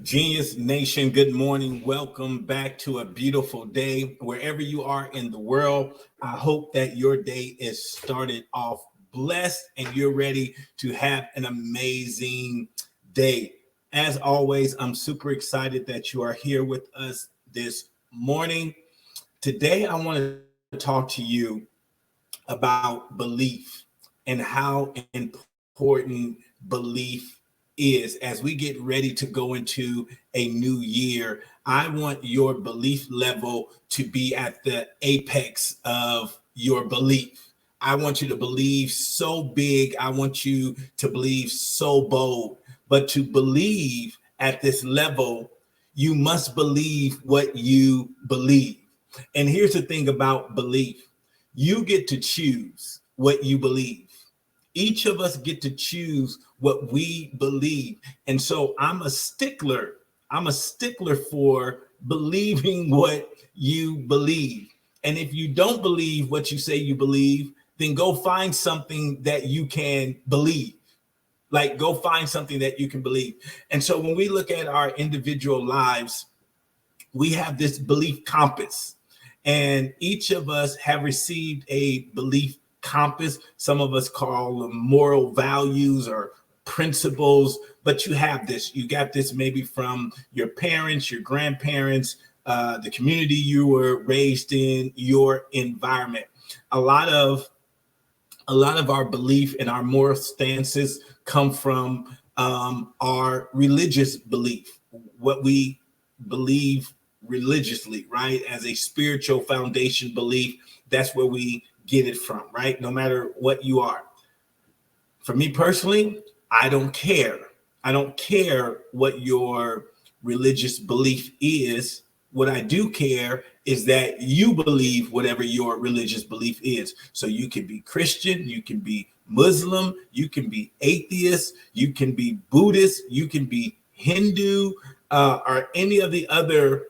Genius Nation, good morning. Welcome back to a beautiful day. Wherever you are in the world, I hope that your day is started off blessed and you're ready to have an amazing day. As always, I'm super excited that you are here with us this morning. Today, I want to talk to you about belief and how important belief is. As we get ready to go into a new year, I want your belief level to be at the apex of your belief. I want you to believe so big. I want you to believe so bold. But to believe at this level, you must believe what you believe. And here's the thing about belief: you get to choose what you believe. Each of us get to choose what we believe. And so I'm a stickler. I'm a stickler for believing what you believe. And if you don't believe what you say you believe, then go find something that you can believe. Like, go find something that you can believe. And so when we look at our individual lives, we have this belief compass, and each of us have received a belief compass. Some of us call them moral values or principles, but you have this. You got this maybe from your parents, your grandparents, the community you were raised in, your environment. A lot of our belief and our moral stances come from our religious belief, what we believe religiously, right? As a spiritual foundation belief, that's where we get it from, right? No matter what you are. For me personally, I don't care. I don't care what your religious belief is. What I do care is that you believe whatever your religious belief is. So you can be Christian, you can be Muslim, you can be atheist, you can be Buddhist, you can be Hindu, or any of the other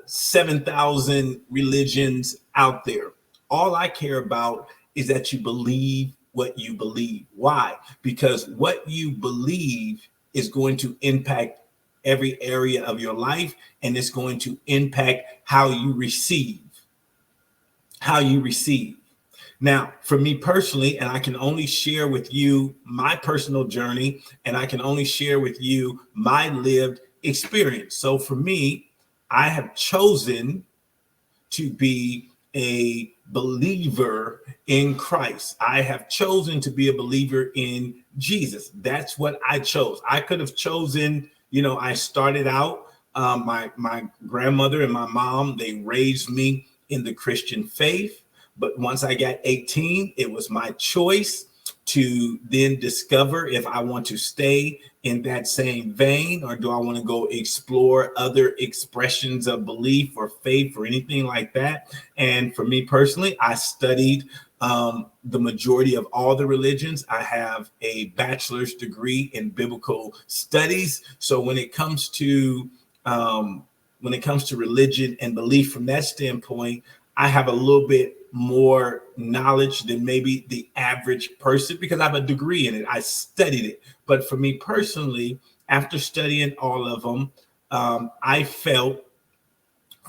7,000 religions out there. All I care about is that you believe what you believe. Why? Because what you believe is going to impact every area of your life, and it's going to impact how you receive. How you receive. Now, for me personally, and I can only share with you my personal journey, and I can only share with you my lived experience. So for me, I have chosen to be a believer in Christ. I have chosen to be a believer in Jesus. That's what I chose. I could have chosen, I started out, my grandmother and my mom, they raised me in the Christian faith. But once I got 18, it was my choice to then discover if I want to stay in that same vein, or do I want to go explore other expressions of belief or faith or anything like that. And for me personally, I studied the majority of all the religions. I have a bachelor's degree in biblical studies. So when it comes to religion and belief from that standpoint, I have a little bit more knowledge than maybe the average person because I have a degree in it. I studied it. But for me personally, after studying all of them, I felt,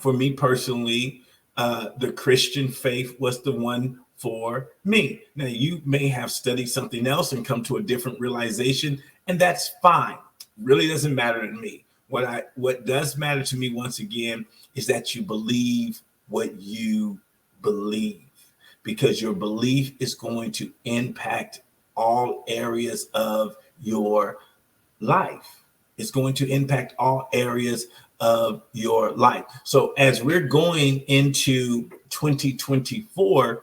for me personally, the Christian faith was the one for me. Now, you may have studied something else and come to a different realization, and that's fine. Really doesn't matter to me. What does matter to me, once again, is that you believe what you believe, because your belief is going to impact all areas of your life. It's going to impact all areas of your life. So as we're going into 2024, a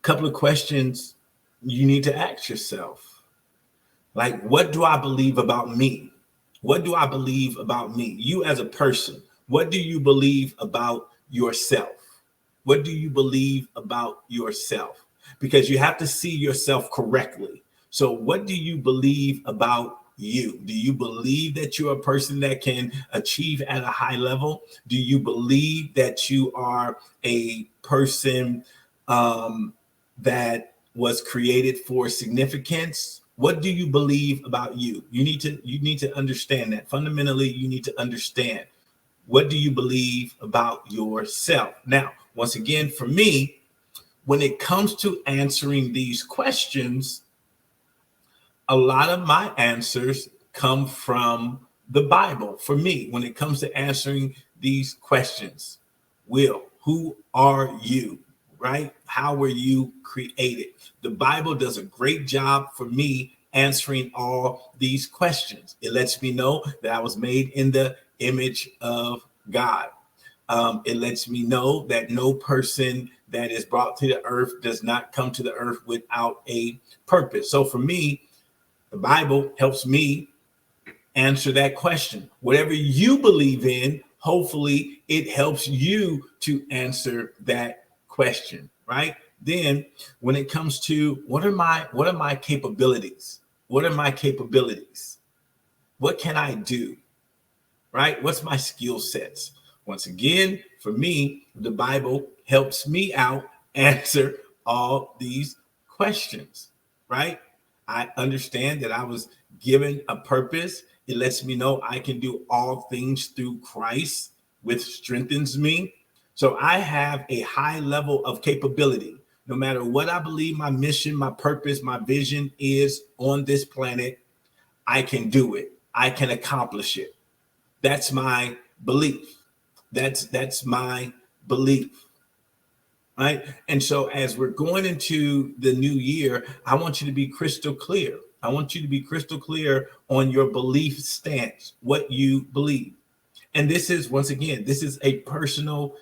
couple of questions you need to ask yourself. Like, what do I believe about me? What do I believe about me? You as a person, what do you believe about yourself? What do you believe about yourself? Because you have to see yourself correctly. So what do you believe about you? Do you believe that you're a person that can achieve at a high level? Do you believe that you are a person that was created for significance? What do you believe about you? You need to understand that. Fundamentally, you need to understand, what do you believe about yourself? Now, once again, for me, when it comes to answering these questions, a lot of my answers come from the Bible. For me, when it comes to answering these questions, who are you? Right? How were you created? The Bible does a great job for me answering all these questions. It lets me know that I was made in the image of God. It lets me know that no person that is brought to the earth does not come to the earth without a purpose. So for me, the Bible helps me answer that question. Whatever you believe in, hopefully it helps you to answer that question, right? Then when it comes to what are my capabilities? What are my capabilities? What can I do? Right? What's my skill sets? Once again, for me, the Bible helps me out answer all these questions, right? I understand that I was given a purpose. It lets me know I can do all things through Christ, which strengthens me. So I have a high level of capability. No matter what I believe my mission, my purpose, my vision is on this planet, I can do it. I can accomplish it. That's my belief. That's my belief. Right. And so as we're going into the new year, I want you to be crystal clear. I want you to be crystal clear on your belief stance, what you believe. And this is, once again, this is a personal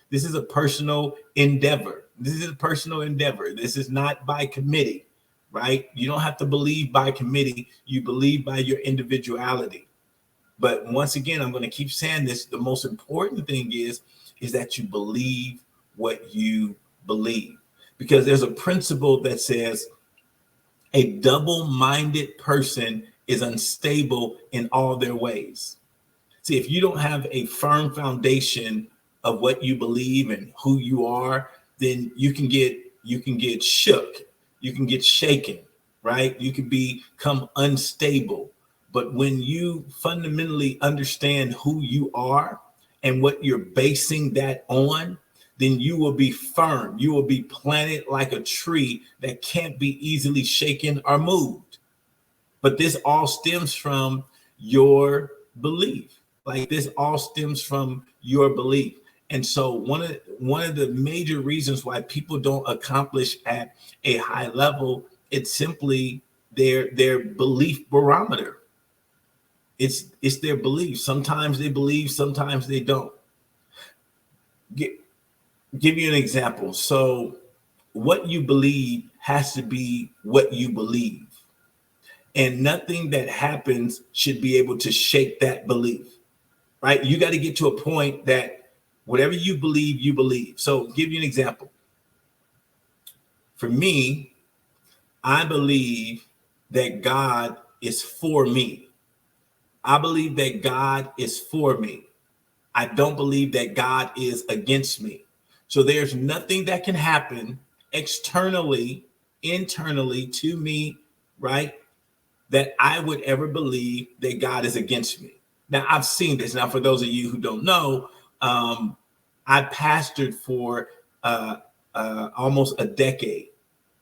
endeavor. This is a personal endeavor. This is not by committee, right? You don't have to believe by committee. You believe by your individuality. But once again, I'm going to keep saying this. The most important thing is that you believe what you believe. Because there's a principle that says a double-minded person is unstable in all their ways. See, if you don't have a firm foundation of what you believe and who you are, then you can get shook. You can get shaken, right? You can become unstable. But when you fundamentally understand who you are and what you're basing that on, then you will be firm. You will be planted like a tree that can't be easily shaken or moved. But this all stems from your belief. Like, this all stems from your belief. And so one of the major reasons why people don't accomplish at a high level, it's simply their belief barometer. It's their belief. Sometimes they believe, sometimes they don't. Give you an example. So what you believe has to be what you believe. And nothing that happens should be able to shake that belief, right? You got to get to a point that whatever you believe, you believe. So give you an example. For me, I believe that God is for me. I believe that God is for me. I don't believe that God is against me. So there's nothing that can happen externally, internally to me, right, that I would ever believe that God is against me. Now, I've seen this. Now, for those of you who don't know, I pastored for almost a decade,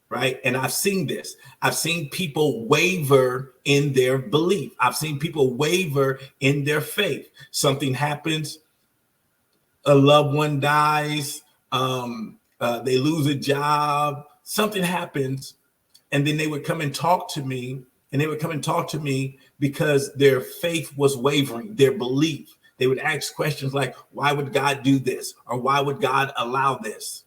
right? And I've seen this. I've seen people waver in their belief. I've seen people waver in their faith. Something happens, a loved one dies, they lose a job, something happens, and then they would come and talk to me. And they would come and talk to me because their faith was wavering, their belief. They would ask questions like, why would God do this? Or why would God allow this?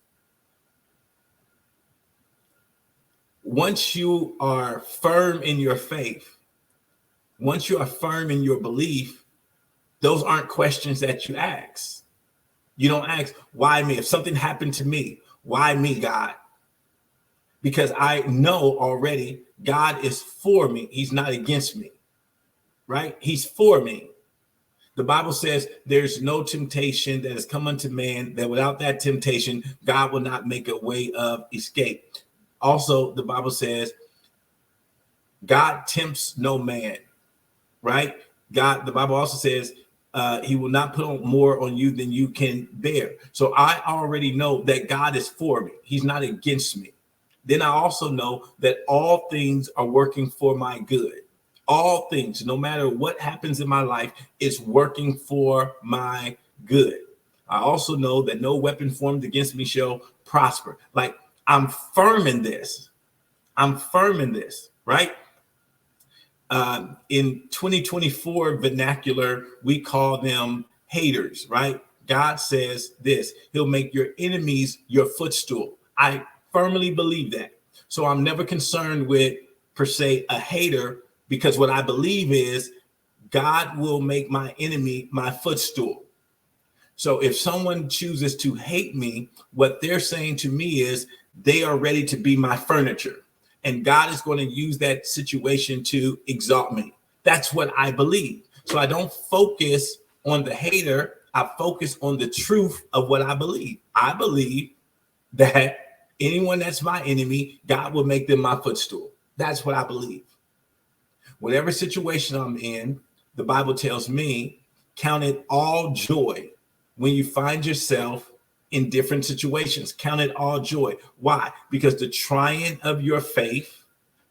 Once you are firm in your faith, once you are firm in your belief, those aren't questions that you ask. You don't ask, why me? If something happened to me, why me, God? Because I know already God is for me. He's not against me, right? He's for me. The Bible says there's no temptation that has come unto man that without that temptation, God will not make a way of escape. Also, the Bible says God tempts no man, right? God, the Bible also says, he will not put on more on you than you can bear. So I already know that God is for me. He's not against me. Then I also know that all things are working for my good. All things, no matter what happens in my life, is working for my good. I also know that no weapon formed against me shall prosper. Like, I'm firm in this. I'm firm in this, right? In 2024 vernacular, we call them haters, right? God says this: he'll make your enemies your footstool. I firmly believe that. So I'm never concerned with, per se, a hater, because what I believe is God will make my enemy my footstool. So if someone chooses to hate me, what they're saying to me is they are ready to be my furniture. And God is going to use that situation to exalt me. That's what I believe. So I don't focus on the hater. I focus on the truth of what I believe. I believe that anyone that's my enemy, God will make them my footstool. That's what I believe. Whatever situation I'm in, the Bible tells me, count it all joy when you find yourself in different situations. Count it all joy. Why? Because the trying of your faith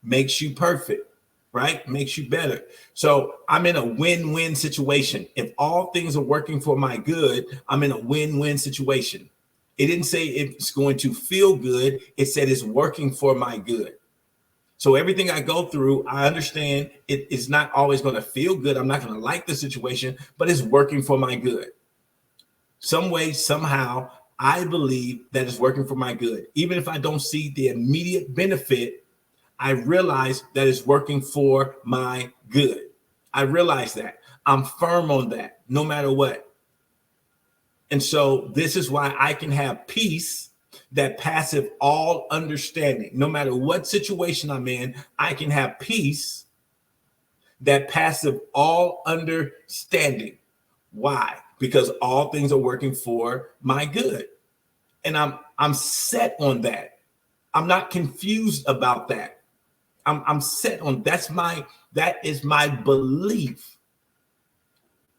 makes you perfect, right? Makes you better. So I'm in a win-win situation. If all things are working for my good, I'm in a win-win situation. It didn't say it's going to feel good. It said it's working for my good. So everything I go through, I understand it is not always going to feel good. I'm not going to like the situation, but it's working for my good. Some way, somehow, I believe that it's working for my good. Even if I don't see the immediate benefit, I realize that it's working for my good. I realize that. I'm firm on that, no matter what. And so this is why I can have peace that passeth all understanding. No matter what situation I'm in, I can have peace that passeth all understanding. Why? Because all things are working for my good. And I'm set on that. I'm not confused about that. I'm set on that is my belief.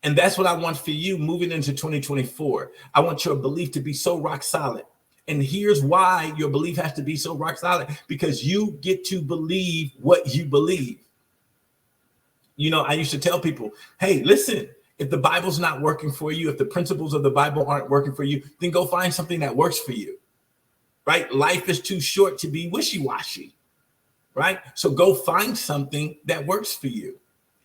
And that's what I want for you moving into 2024. I want your belief to be so rock solid. And here's why your belief has to be so rock solid: because you get to believe what you believe. You know, I used to tell people, hey, listen, if the Bible's not working for you, if the principles of the Bible aren't working for you, then go find something that works for you, right? Life is too short to be wishy-washy, right? So go find something that works for you.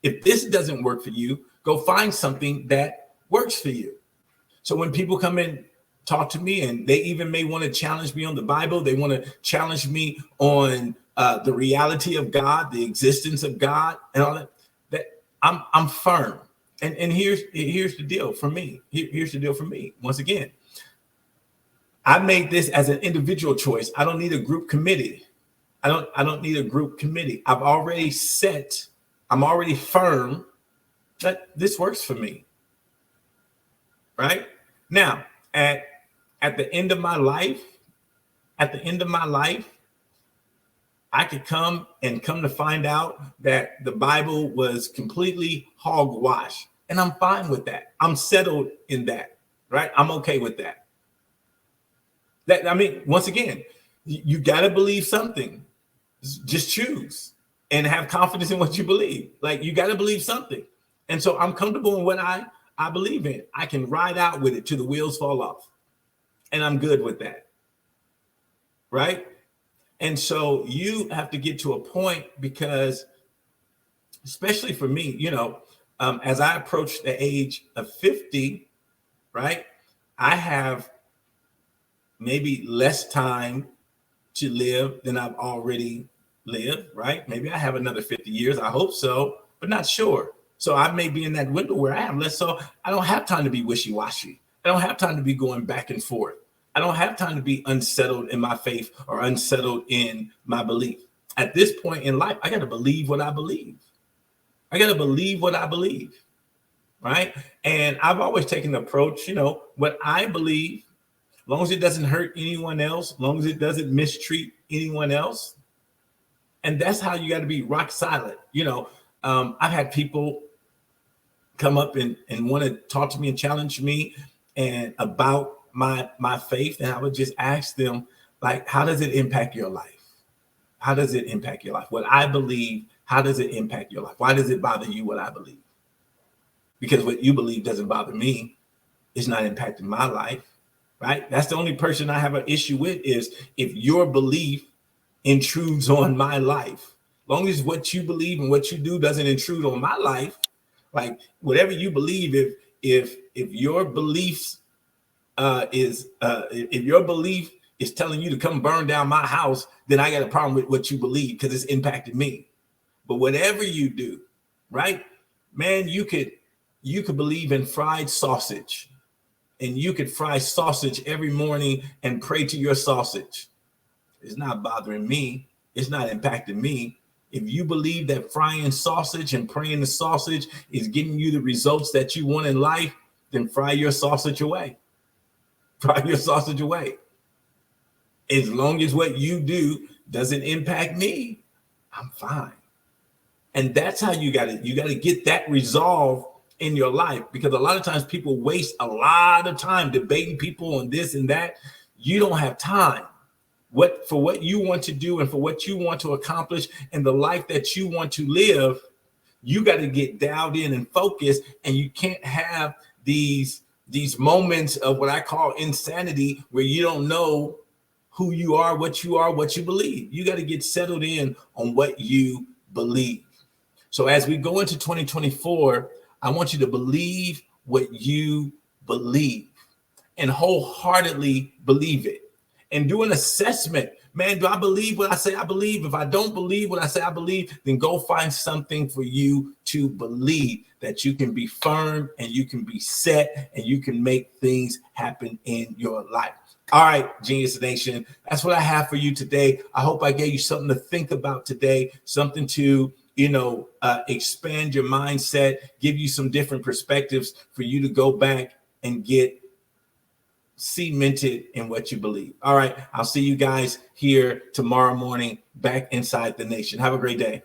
If this doesn't work for you, go find something that works for you. So when people come in, talk to me, and they even may want to challenge me on the Bible, they want to challenge me on the reality of God, the existence of God, and all that, I'm firm. And here's the deal for me. Here's the deal for me. Once again, I made this as an individual choice. I don't need a group committee. I don't need a group committee. I'm already firm that this works for me. Right? Now, at the end of my life, I could come to find out that the Bible was completely hogwash. And I'm fine with that. I'm settled in that, right? I'm okay with that. Once again, you got to believe something. Just choose and have confidence in what you believe. Like, you got to believe something. And so I'm comfortable in what I believe in. I can ride out with it till the wheels fall off. And I'm good with that. Right? And so you have to get to a point, because especially for me, as I approach the age of 50, right, I have maybe less time to live than I've already lived, right? Maybe I have another 50 years. I hope so, but not sure. So I may be in that window where I have less. So I don't have time to be wishy-washy. I don't have time to be going back and forth. I don't have time to be unsettled in my faith or unsettled in my belief. At this point in life, I got to believe what I believe. I got to believe what I believe, right? And I've always taken the approach, what I believe, as long as it doesn't hurt anyone else, as long as it doesn't mistreat anyone else, And that's how you got to be rock solid. I've had people come up and want to talk to me and challenge me and about my faith. And I would just ask them, like, how does it impact your life? How does it impact your life? What I believe, how does it impact your life? Why does it bother you what I believe? Because what you believe doesn't bother me. It's not impacting my life, right? That's the only person I have an issue with, is if your belief intrudes on my life. Long as what you believe and what you do doesn't intrude on my life, like whatever you believe, if your beliefs if your belief is telling you to come burn down my house, then I got a problem with what you believe because it's impacted me. But whatever you do, right, man, you could believe in fried sausage, and you could fry sausage every morning and pray to your sausage. It's not bothering me. It's not impacting me. If you believe that frying sausage and praying the sausage is getting you the results that you want in life, then fry your sausage away. Fry your sausage away. As long as what you do doesn't impact me, I'm fine. And that's how you got to get that resolve in your life, because a lot of times people waste a lot of time debating people on this and that. You don't have time. For what you want to do and for what you want to accomplish and the life that you want to live, you got to get dialed in and focused. And you can't have these moments of what I call insanity, where you don't know who you are, what you believe. You got to get settled in on what you believe. So as we go into 2024, I want you to believe what you believe and wholeheartedly believe it, and do an assessment. Man, do I believe what I say I believe? If I don't believe what I say I believe, then go find something for you to believe, that you can be firm and you can be set and you can make things happen in your life. All right, Genius Nation, that's what I have for you today. I hope I gave you something to think about today, something to expand your mindset, give you some different perspectives for you to go back and get cemented in what you believe. All right, I'll see you guys here tomorrow morning back inside the nation. Have a great day.